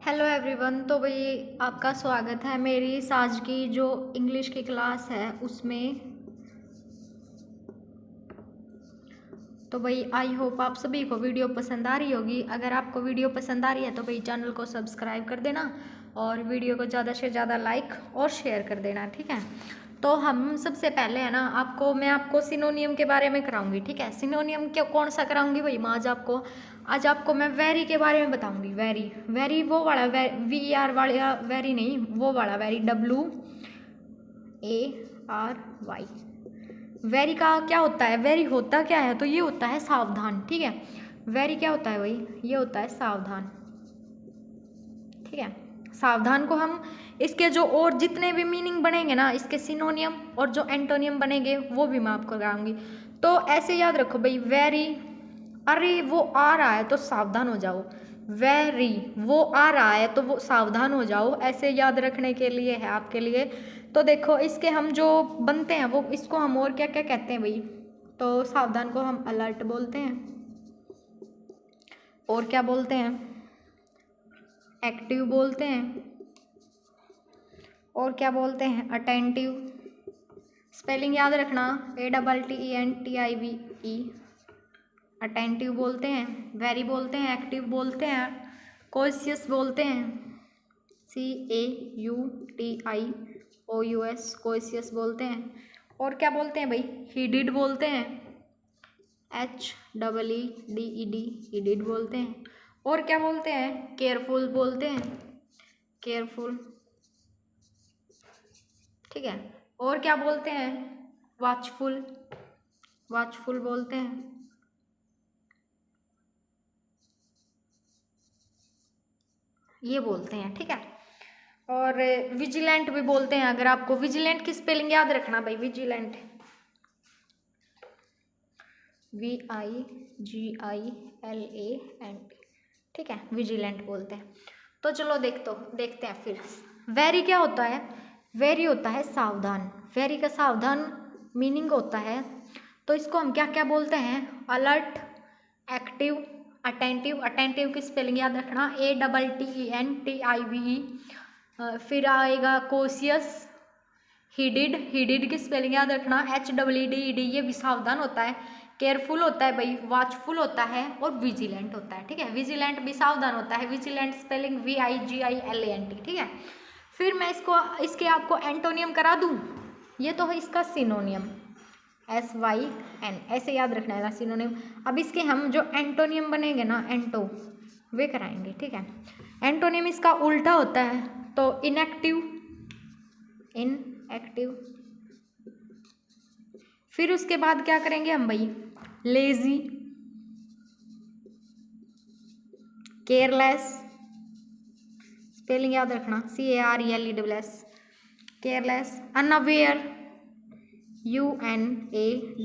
Hello everyone. तो भाई आपका स्वागत है मेरी आज की जो इंग्लिश की क्लास है उसमें। तो भाई आई होप आप सभी को वीडियो पसंद आ रही होगी। अगर आपको वीडियो पसंद आ रही है तो भाई चैनल को सब्सक्राइब कर देना और वीडियो को ज़्यादा से ज़्यादा लाइक और शेयर कर देना, ठीक है। तो हम सबसे पहले है ना मैं आपको सिनोनियम के बारे में कराऊंगी, ठीक है। सिनोनियम क्या कौन सा कराऊंगी भाई? मैं आज आपको मैं वेरी के बारे में बताऊंगी। वेरी वेरी वो वाला VER वाला वेरी नहीं, वो वाला वेरी WARY। वेरी का क्या होता है? वेरी होता क्या है? तो ये होता है सावधान, ठीक है। वेरी क्या होता है भाई? ये होता है सावधान, ठीक है। सावधान को हम इसके जो और जितने भी मीनिंग बनेंगे ना, इसके सिनोनियम और जो एंटोनियम बनेंगे वो भी मैं आपको कराऊंगी। तो ऐसे याद रखो भाई, वेरी, अरे वो आ रहा है तो सावधान हो जाओ। वेरी वो आ रहा है तो वो सावधान हो जाओ, ऐसे याद रखने के लिए है आपके लिए। तो देखो इसके हम जो बनते हैं वो इसको हम और क्या क्या कहते हैं भाई? तो सावधान को हम अलर्ट बोलते हैं, और क्या बोलते हैं? एक्टिव बोलते हैं, और क्या बोलते हैं? अटेंटिव। स्पेलिंग याद रखना, ATTENTIVE। अटेंटिव बोलते हैं, वेरी बोलते हैं, एक्टिव बोलते हैं, कॉशियस बोलते हैं, CAUTIOUS कॉशियस बोलते हैं। और क्या बोलते हैं भाई? हीडिड बोलते हैं, HEEDED हीडिड बोलते हैं। और क्या बोलते हैं? केयरफुल बोलते हैं, केयरफुल, ठीक है। और क्या बोलते हैं? वॉचफुल, वॉचफुल बोलते हैं। ये बोलते हैं, ठीक है। और विजिलेंट भी बोलते हैं। अगर आपको विजिलेंट की स्पेलिंग याद रखना भाई, विजिलेंट VIGILANT, ठीक है, विजिलेंट बोलते हैं। तो चलो देखते हैं फिर। वेरी क्या होता है? वेरी होता है सावधान। वेरी का सावधान मीनिंग होता है, तो इसको हम क्या क्या बोलते हैं? Alert, active, attentive. अटेंटिव की स्पेलिंग याद रखना, ATTENTIVE। फिर आएगा कोशियस, हीडिड, हीडिड की स्पेलिंग याद रखना, HEEDED, ये भी सावधान होता है। केयरफुल होता है भाई, वॉचफुल होता है, और विजिलेंट होता है, ठीक है। विजिलेंट भी सावधान होता है, विजिलेंट स्पेलिंग VIGILANT, ठीक है। फिर मैं इसके आपको एंटोनियम करा दूं। ये तो है इसका सिनोनियम, SYN, ऐसे याद रखना है सिनोनिम। अब इसके हम जो एंटोनियम बनेंगे ना, वे कराएंगे, ठीक है। एंटोनिम इसका उल्टा होता है, तो इनएक्टिव, इनएक्टिव। फिर उसके बाद क्या करेंगे हम भाई? लेजी, केयरलेस, स्पेलिंग याद रखना, CARELESS, careless. Unaware, UNAWARE,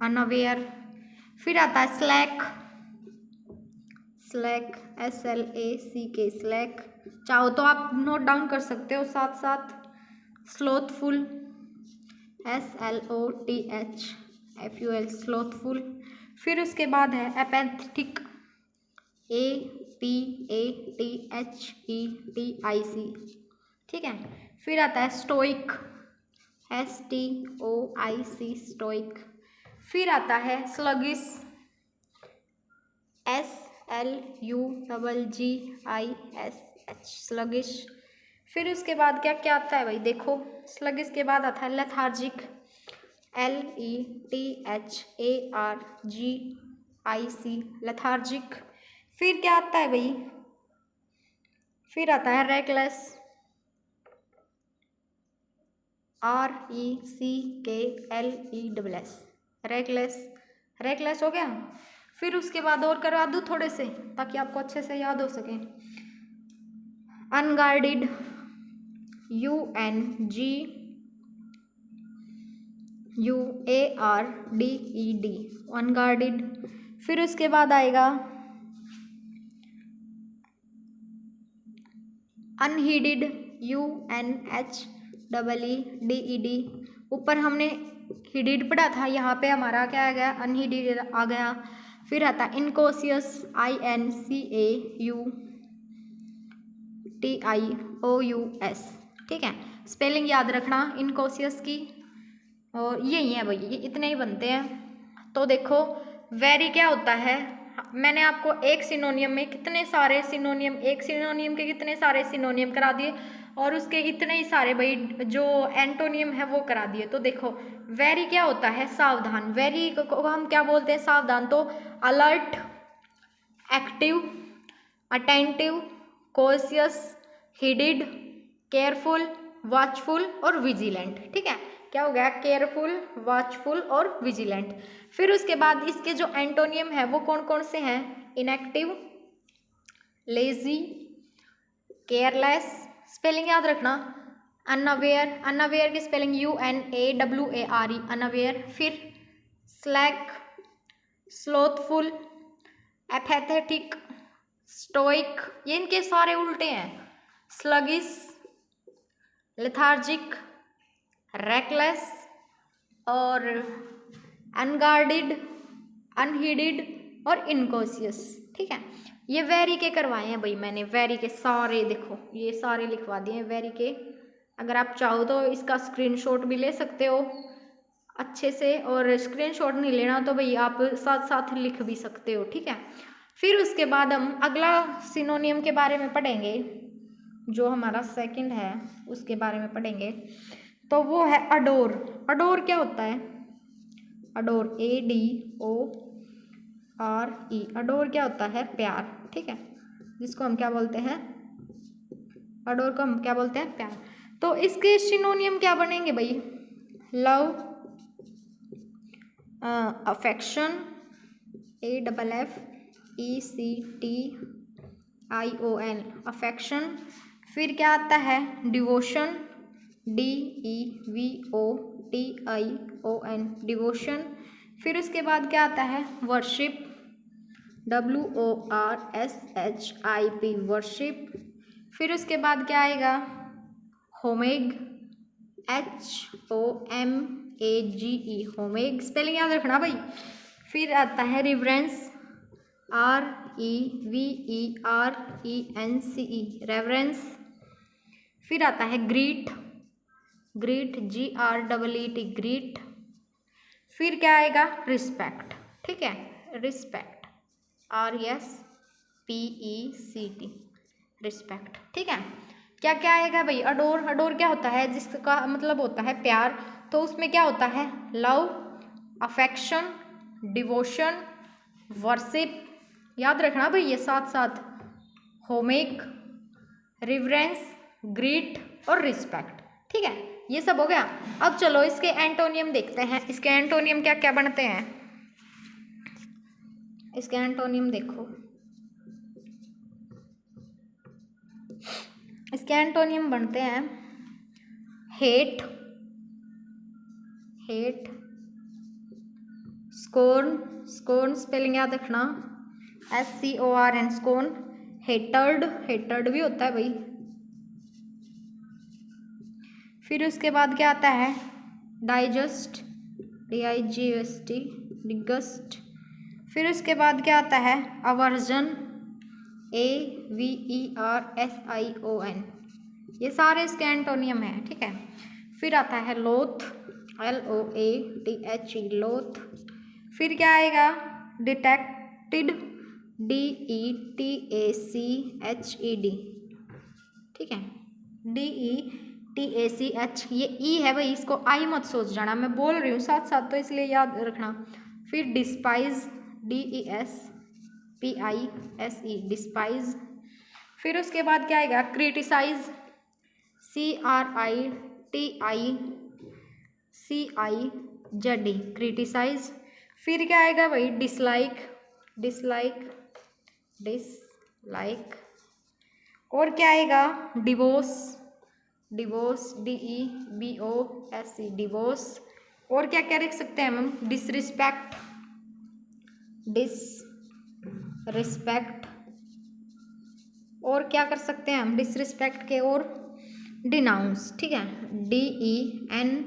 unaware. फिर आता है स्लैक, स्लैक SLACK, स्लैक। चाहो तो आप नोट डाउन कर सकते हो साथ साथ। स्लोथफुल, SLOTHFUL, स्लोथफुल। फिर उसके बाद है एपेथेटिक, APATHETIC, ठीक है। फिर आता है स्टोइक, STOIC, स्टोइक। फिर आता है स्लगिश, SLUGGISH, स्लगिश। फिर उसके बाद क्या क्या आता है भाई? देखो स्लगिश के बाद आता है लेथार्जिक, LETHARGIC, लेथार्जिक। फिर क्या आता है भाई? फिर आता है रेकलेस, RECKLESS, रेकलेस। रेकलेस हो गया। फिर उसके बाद और करवा दूँ थोड़े से ताकि आपको अच्छे से याद हो सके। Unguarded, UNGUARDED, unguarded. फिर उसके बाद आएगा अनहीडेड, UNHEEDED। ऊपर हमने हीडेड पढ़ा था, यहाँ पे हमारा क्या आ गया? अनहीडेड आ गया। फिर आता है इनकोशियस, INCAUTIOUS, ठीक है। स्पेलिंग याद रखना इनकोशियस की, और यही है भाई, ये इतने ही बनते हैं। तो देखो वेरी क्या होता है, मैंने आपको एक सिनोनियम में कितने सारे सिनोनियम, एक सिनोनियम के कितने सारे सिनोनियम करा दिए, और उसके इतने ही सारे भाई जो एंटोनियम है वो करा दिए। तो देखो वेरी क्या होता है, सावधान। वेरी को हम क्या बोलते हैं, सावधान। तो alert, active, attentive, cautious, heeded, careful, watchful और विजिलेंट, ठीक है। क्या हो गया, केयरफुल, वॉचफुल और विजिलेंट। फिर उसके बाद इसके जो एंटोनियम है वो कौन कौन से हैं, इनएक्टिव, लेजी, केयरलेस, स्पेलिंग याद रखना, अनअवेयर, अनअवेयर की स्पेलिंग UNAWARE, अनअवेयर। फिर स्लैक, स्लोथफुल, एपैथेटिक, स्टोइक, ये इनके सारे उल्टे हैं। स्लगिश, लेथार्जिक, रेकलेस और अनगार्डेड, अनहीडेड और इनकॉशियस, ठीक है। ये वेरी के करवाए हैं भाई मैंने, वेरी के सारे देखो ये सारे लिखवा दिए हैं वेरी के। अगर आप चाहो तो इसका स्क्रीनशॉट भी ले सकते हो अच्छे से, और स्क्रीनशॉट नहीं लेना तो भाई आप साथ साथ लिख भी सकते हो, ठीक है। फिर उसके बाद हम अगला सिनोनियम के बारे में पढ़ेंगे, जो हमारा सेकंड है उसके बारे में पढ़ेंगे। तो वो है अडोर। अडोर क्या होता है, अडोर, ADORE, अडोर क्या होता है, प्यार, ठीक है। जिसको हम क्या बोलते हैं, अडोर को हम क्या बोलते हैं, प्यार। तो इसके सिनोनियम क्या बनेंगे भाई, लव, अफेक्शन, AFFECTION, अफेक्शन। फिर क्या आता है, डिवोशन, DEVOTION, डिवोशन। फिर उसके बाद क्या आता है, वर्शिप, WORSHIP, वर्शिप। फिर उसके बाद क्या आएगा, होमेग, HOMAGE, होमेग, स्पेलिंग याद रखना भाई। फिर आता है रिवरेंस, REVERENCE, रेवरेंस। फिर आता है ग्रीट, ग्रीट, GREET, ग्रीट। फिर क्या आएगा, रिस्पेक्ट, ठीक है, रिस्पेक्ट, RESPECT, रिस्पेक्ट, ठीक है। क्या क्या आएगा भाई, अडोर, अडोर क्या होता है, जिसका मतलब होता है प्यार। तो उसमें क्या होता है, लव, अफेक्शन, डिवोशन, वर्शिप, याद रखना भाई ये साथ साथ, होमेक, रिवरेंस, ग्रीट और रिस्पेक्ट, ठीक है। ये सब हो गया। अब चलो इसके एंटोनियम देखते हैं, इसके एंटोनियम क्या क्या बनते हैं। इसके एंटोनियम देखो, इसके एंटोनियम बनते हैं हेट, हेट, स्कोर्न, स्कोर्न स्पेलिंग याद रखना, SCORN, स्कोर्न। हेटर्ड, हेटर्ड भी होता है भाई। फिर उसके बाद क्या आता है, डाइजेस्ट, DIGEST, डिगस्ट। फिर उसके बाद क्या आता है, अवर्जन, AVERSION, ये सारे इसके एंटोनियम हैं, ठीक है। फिर आता है लोथ, LOATHE, लोथ। फिर क्या आएगा, डिटेक्टेड, DETACHED, ठीक है, DETACH, ये ई है भाई, इसको आई मत सोच जाना, मैं बोल रही हूँ साथ साथ तो इसलिए याद रखना। फिर डिस्पाइज, DESPISE, डिस्पाइज। फिर उसके बाद क्या आएगा, क्रिटिसाइज, CRITICIZE, क्रिटिसाइज। फिर क्या आएगा भाई, डिसलाइक, डिसलाइक, डिसलाइक। और क्या आएगा, डिवोर्स, डिवोर्स, DEVORS, डिवोर्स। और क्या क्या लिख सकते हैं हम, डिसरिस्पेक्ट, डिसरिस्पेक्ट। और क्या कर सकते हैं हम डिसरिस्पेक्ट के, और डिनाउंस, ठीक है, DENOUNCE,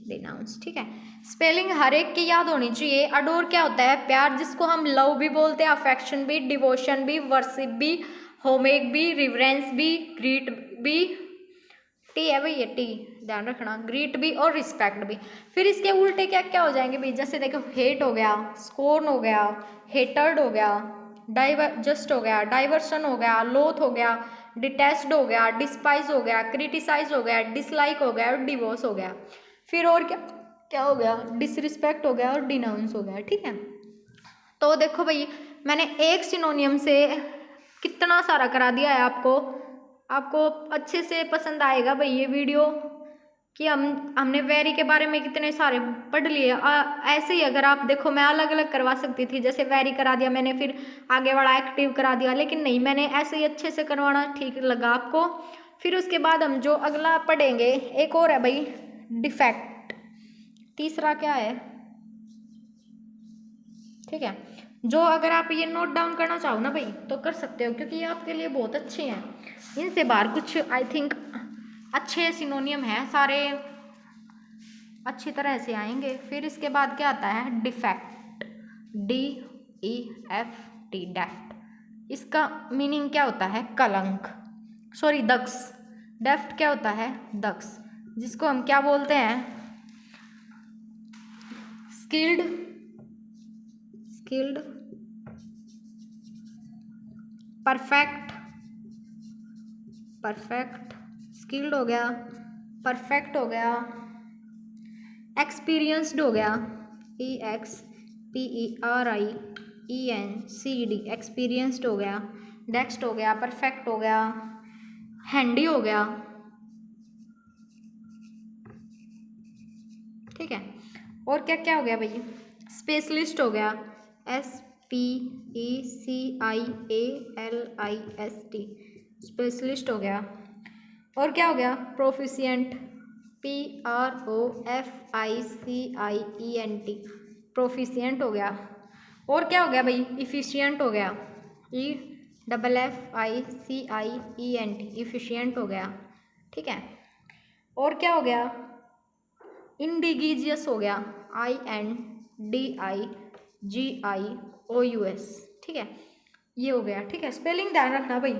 डिनाउंस, ठीक है। स्पेलिंग हर एक की याद होनी चाहिए। अडोर क्या होता है? प्यार, जिसको हम लव भी बोलते हैं, अफेक्शन भी, डिवोशन भी, वर्शिप भी, होमेक भी, रिवरेंस भी, ग्रीट भी, टी है भाई, ये टी ध्यान रखना, ग्रीट भी और रिस्पेक्ट भी। फिर इसके उल्टे क्या क्या हो जाएंगे भाई? जैसे देखो, हेट हो गया, स्कोर्न हो गया, हेटर्ड हो गया, जस्ट हो गया, डाइवर्सन हो गया, लोथ हो गया, डिटेस्ड हो गया, डिस्पाइज हो गया, क्रिटिसाइज हो गया, डिसलाइक हो गया और डिवोर्स हो गया। फिर और क्या क्या हो गया? डिसरिस्पेक्ट हो गया और डिनाउंस हो गया, ठीक है। तो देखो भाई, मैंने एक सिनोनियम से कितना सारा करा दिया है आपको। आपको अच्छे से पसंद आएगा भाई ये वीडियो कि हमने वेरी के बारे में कितने सारे पढ़ लिए। ऐसे ही अगर आप देखो, मैं अलग अलग करवा सकती थी, जैसे वेरी करा दिया मैंने, फिर आगे वाला एक्टिव करा दिया, लेकिन नहीं, मैंने ऐसे ही अच्छे से करवाना ठीक लगा आपको। फिर उसके बाद हम जो अगला पढ़ेंगे, एक और है भाई डिफेक्ट, तीसरा क्या है, ठीक है। जो अगर आप ये नोट डाउन करना चाहो ना भाई तो कर सकते हो, क्योंकि ये आपके लिए बहुत अच्छे हैं। इनसे बाहर कुछ आई थिंक अच्छे सिनोनियम हैं, सारे अच्छी तरह से आएंगे। फिर इसके बाद क्या आता है? Defect, DEFT, डेफ्ट। इसका मीनिंग क्या होता है? कलंक, सॉरी दक्ष। डेफ्ट क्या होता है? दक्ष, जिसको हम क्या बोलते हैं? स्किल्ड, परफेक्ट, स्किल्ड हो गया, परफेक्ट हो गया, एक्सपीरियंस्ड हो गया, EXPERIENCED, एक्सपीरियंस्ड हो गया, डेक्स्ड हो गया, परफेक्ट हो गया, हैंडी हो गया, ठीक है। और क्या क्या हो गया भाई? स्पेशलिस्ट हो गया, SPECIALIST, स्पेशलिस्ट हो गया। और क्या हो गया? प्रोफिशिएंट, PROFICIENT, प्रोफिशिएंट हो गया। और क्या हो गया भाई? इफिशिएंट हो गया, EFFICIENT, इफिशिएंट हो गया, ठीक है। और क्या हो गया? इंडिगीजियस हो गया, INDIGIOUS, ठीक है, ये हो गया, ठीक है। स्पेलिंग ध्यान रखना भाई।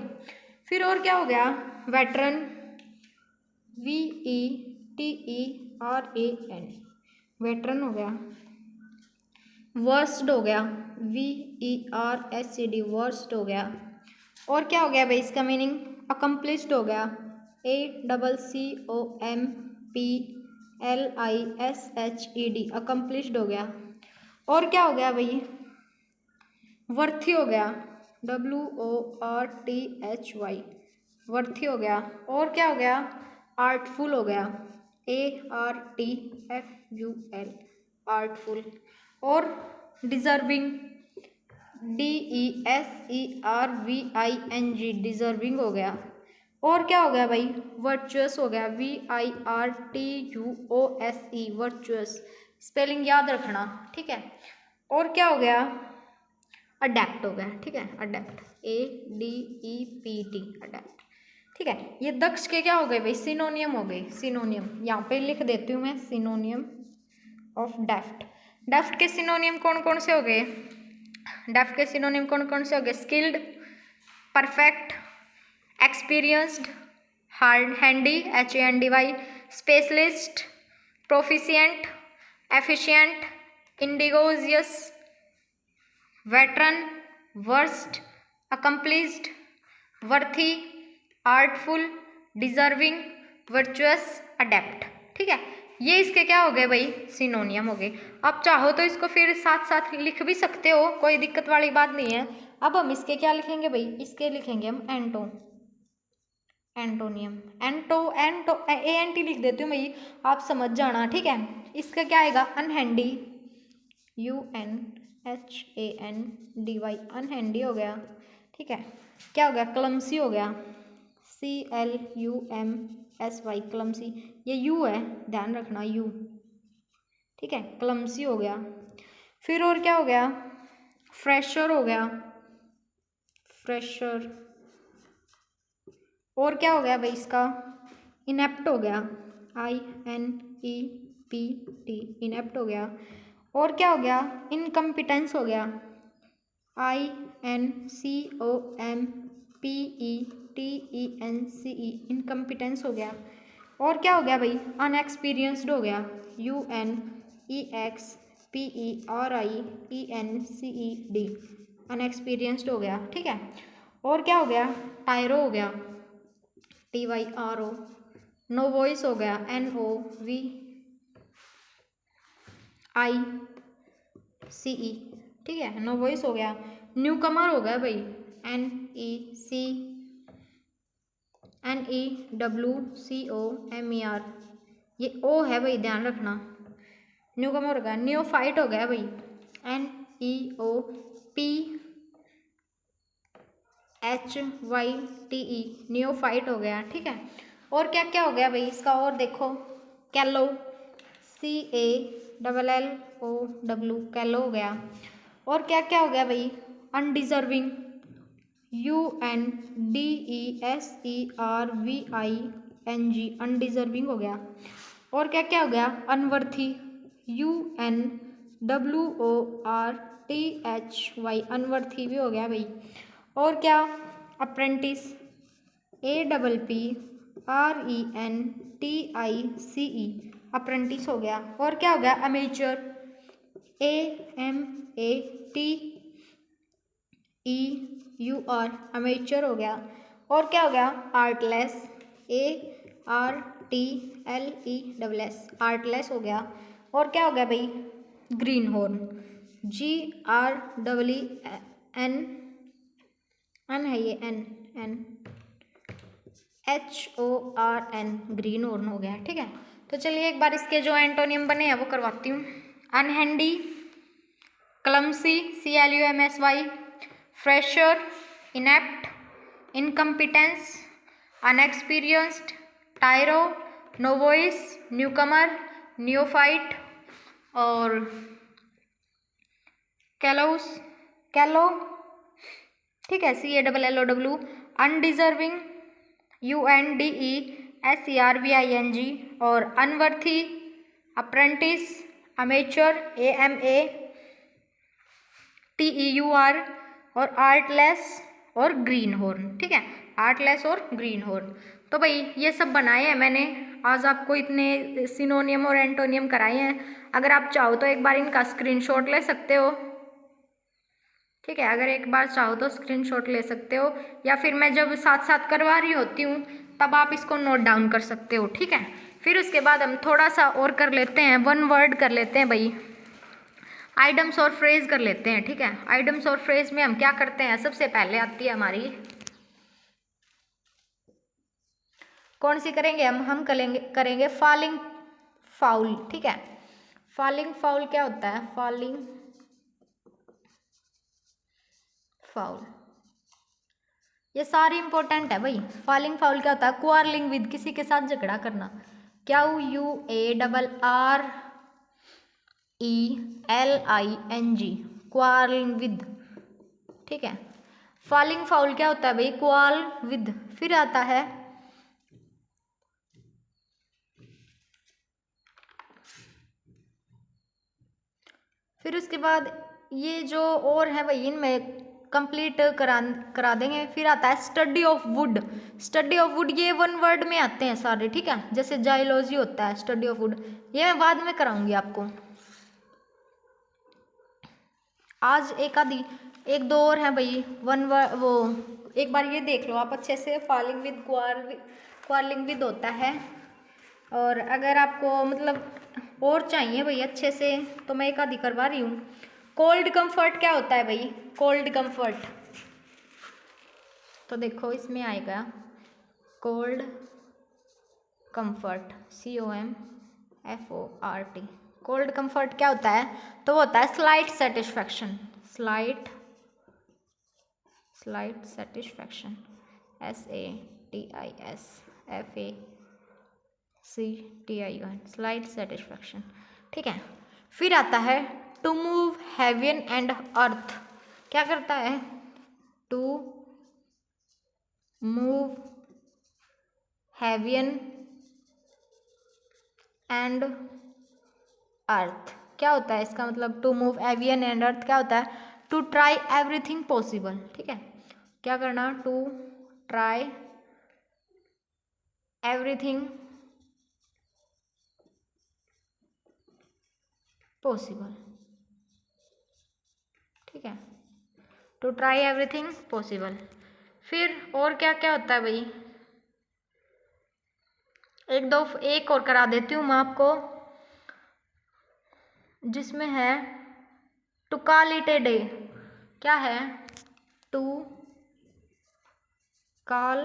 फिर और क्या हो गया? वेटरन, VETERAN, वेटरन हो गया। वर्स्ड हो गया, WERSD, वर्स्ड हो गया। और क्या हो गया भाई? इसका मीनिंग अकम्प्लिश्ड हो गया, ACCOMPLISHED, अकम्प्लिश्ड हो गया। और क्या हो गया भाई? वर्थी हो गया, WORTHY, वर्थी हो गया। और क्या हो गया? आर्टफुल हो गया, ARTFUL, आर्टफुल। और डिजर्विंग, DESERVING, डिजर्विंग हो गया। और क्या हो गया भाई? वर्चुअस हो गया, VIRTUOSE, वर्चुअस, स्पेलिंग याद रखना, ठीक है। और क्या हो गया? अडेप्ट हो गया, ठीक है, अडेप्ट, ADEPT, अडेप्ट, ठीक है। ये दक्ष के क्या हो गए भाई? सिनोनियम हो गए, सिनोनियम। यहाँ पे लिख देती हूँ मैं, सिनोनियम ऑफ डेफ्ट। डेफ्ट के सिनोनियम कौन कौन से हो गए? डेफ्ट के सिनोनियम कौन कौन से हो गए? Skilled, perfect, experienced, hard, handy, HANDY, specialist, proficient, efficient, ingenious, veteran, versed, accomplished, worthy, artful, deserving, virtuous, adept, ठीक है। ये इसके क्या हो गए भाई? सिनोनियम हो गए। आप चाहो तो इसको फिर साथ साथ लिख भी सकते हो, कोई दिक्कत वाली बात नहीं है। अब हम इसके क्या लिखेंगे भाई? इसके लिखेंगे हम एंटोनियम, ANT लिख देती हूँ भाई, आप समझ जाना, ठीक है। इसका क्या आएगा? अनहैंडी, UNHANDY, अनहैंडी हो गया, ठीक है। क्या हो गया? क्लमसी हो गया, CLUMSY, क्लमसी, ये यू है, ध्यान रखना, यू, ठीक है, क्लमसी हो गया। फिर और क्या हो गया? फ्रेशर हो गया, फ्रेशर। और क्या हो गया भाई? इसका इनेप्ट हो गया, INEPT, इनेप्ट हो गया। और क्या हो गया, इनकम्पिटेंस हो गया, INCOMPETENCE, इनकम्पिटेंस हो गया। और क्या हो गया भाई, अनएक्सपीरियंस्ड हो गया, UNEXPERIENCED, अनएक्सपीरियंस्ड हो गया। ठीक है। और क्या हो गया, टायरो हो गया, TYRO, नो वॉइस हो गया, NOVICE, ठीक है, नो वॉइस हो गया। न्यू कमर हो गया भाई, NEWCOMER, ये ओ है भाई, ध्यान रखना, न्यू कमर हो गया। न्योफाइट हो गया भाई, NEOPHYTE, न्योफाइट हो गया। ठीक है। और क्या क्या हो गया भाई इसका, और देखो, कैलो, CALLOW, कैलो हो गया। और क्या क्या हो गया भाई, अनडिजर्विंग, UNDESERVING, अनडिजर्विंग हो गया। और क्या क्या हो गया, अनवर्थी, UNWORTHY, अनवर्थी भी हो गया भाई। और क्या, अप्रेंटिस, APPRENTICE, अप्रेंटिस हो गया। और क्या हो गया, अमेचर, AMATEUR, अमेचर हो गया। और क्या हो गया, आर्टलेस, ARTLESS, आर्टलेस हो गया। और क्या हो गया भाई, ग्रीन हॉर्न, GREEN, एन है ये, एन HORN, ग्रीन हॉर्न हो गया। ठीक है। तो चलिए एक बार इसके जो एंटोनियम बने हैं वो करवाती हूँ। Unhandy, clumsy, CLUMSY, fresher, inept, incompetence, inexperienced, tyro, novice, newcomer, neophyte, और कैलो, ठीक है, CALLOW, अनडिजर्विंग, UNDESERVING, और अनवर्थी, अप्रेंटिस, अमेचर, AMATEUR, और आर्टलेस और ग्रीन हॉर्न। ठीक है, आर्टलेस और ग्रीन हॉर्न। तो भाई ये सब बनाए हैं मैंने, आज आपको इतने सिनोनियम और एंटोनियम कराए हैं। अगर आप चाहो तो एक बार इनका स्क्रीनशॉट ले सकते हो। ठीक है, अगर एक बार चाहो तो स्क्रीनशॉट ले सकते हो, या फिर मैं जब साथ साथ करवा रही होती हूँ तब आप इसको नोट डाउन कर सकते हो। ठीक है। फिर उसके बाद हम थोड़ा सा और कर लेते हैं, वन वर्ड कर लेते हैं भाई, आइटम्स और फ्रेज कर लेते हैं। ठीक है, आइटम्स और फ्रेज में हम क्या करते हैं, सबसे पहले आती है हमारी, कौन सी करेंगे हम करेंगे फॉलिंग फाउल। ठीक है, फॉलिंग फाउल क्या होता है, फॉलिंग फाउल, ये सारी इंपॉर्टेंट है भाई। फॉलिंग फाउल क्या होता है, क्वारलिंग विद, किसी के साथ झगड़ा करना, QUARRELING, क्वारलिंग विद। ठीक है, फॉलिंग फाउल क्या होता है भाई, क्वाल विद। फिर आता है फिर उसके बाद ये जो और है भाई, इनमें कंप्लीट करा देंगे। फिर आता है study of would, study of would, ये वन वर्ड में आते हैं सारे। ठीक है, जैसे जाइलॉजी होता है, स्टडी ऑफ वुड, ये मैं बाद में कराऊंगी आपको। आज एक दो और है भाई, वो एक बार ये देख लो आप अच्छे से, फॉलिंग विद, क्वारलिंग विद होता है। और अगर आपको मतलब और चाहिए भाई अच्छे से, तो मैं एक आधी करवा रही हूँ। कोल्ड कंफर्ट क्या होता है भाई, कोल्ड कंफर्ट, तो देखो इसमें आएगा cold comfort, COMFORT। Cold comfort क्या होता है, तो वो होता है slight satisfaction, slight satisfaction, SATISFACTION, slight satisfaction. ठीक है। फिर आता है to move heaven and earth, क्या करता है, to move heaven and earth. क्या होता है इसका मतलब? To move heaven and earth क्या होता है? To try everything possible. ठीक है, क्या करना? To try everything possible. ठीक है, टू ट्राई एवरीथिंग पॉसिबल। फिर और क्या क्या होता है भाई? एक और करा देती हूँ मैं आपको, जिसमें है to call it a day. क्या है? To call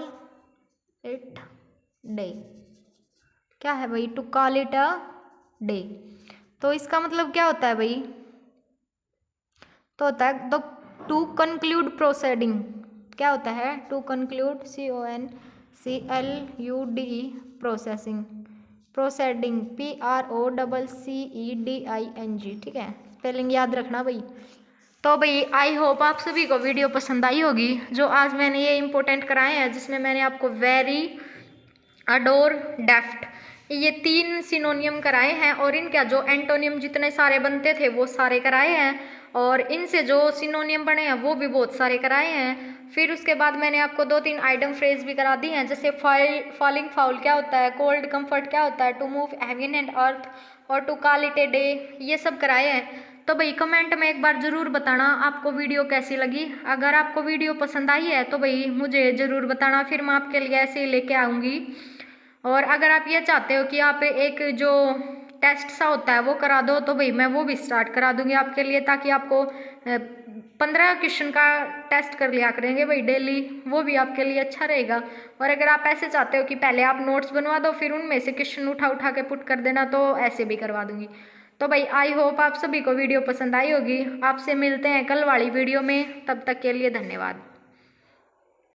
it day. क्या है भाई? To call it a day. तो इसका मतलब क्या होता है भाई? तो होता है द टू कंक्लूड प्रोसीडिंग। क्या होता है? To conclude, CONCLUDE, processing, proceeding, PROCCEDING। ठीक है, स्पेलिंग याद रखना भाई। तो भाई आई होप आप सभी को वीडियो पसंद आई होगी, जो आज मैंने ये इंपॉर्टेंट कराए हैं, जिसमें मैंने आपको वेरी, अडोर, डेफ्ट, ये 3 सिनोनियम कराए हैं, और इनका जो एंटोनियम जितने सारे बनते थे वो सारे कराए हैं, और इनसे जो सिनोनियम बने हैं वो भी बहुत सारे कराए हैं। फिर उसके बाद मैंने आपको 2-3 आइटम फ्रेज भी करा दी हैं, जैसे फॉलिंग फाउल क्या होता है, कोल्ड कंफर्ट क्या होता है, to move heaven and earth, और to call it a day, ये सब कराए हैं। तो भाई कमेंट में एक बार ज़रूर बताना आपको वीडियो कैसी लगी। अगर आपको वीडियो पसंद आई है तो भाई मुझे ज़रूर बताना, फिर मैं आपके लिए ऐसे ही लेके आऊँगी। और अगर आप ये चाहते हो कि आप एक जो टेस्ट सा होता है वो करा दो, तो भाई मैं वो भी स्टार्ट करा दूंगी आपके लिए, ताकि आपको 15 क्वेश्चन का टेस्ट कर लिया करेंगे भाई डेली, वो भी आपके लिए अच्छा रहेगा। और अगर आप ऐसे चाहते हो कि पहले आप नोट्स बनवा दो, फिर उनमें से क्वेश्चन उठा उठा के पुट कर देना, तो ऐसे भी करवा दूंगी। तो भाई आई होप आप सभी को वीडियो पसंद आई होगी। आपसे मिलते हैं कल वाली वीडियो में, तब तक के लिए धन्यवाद।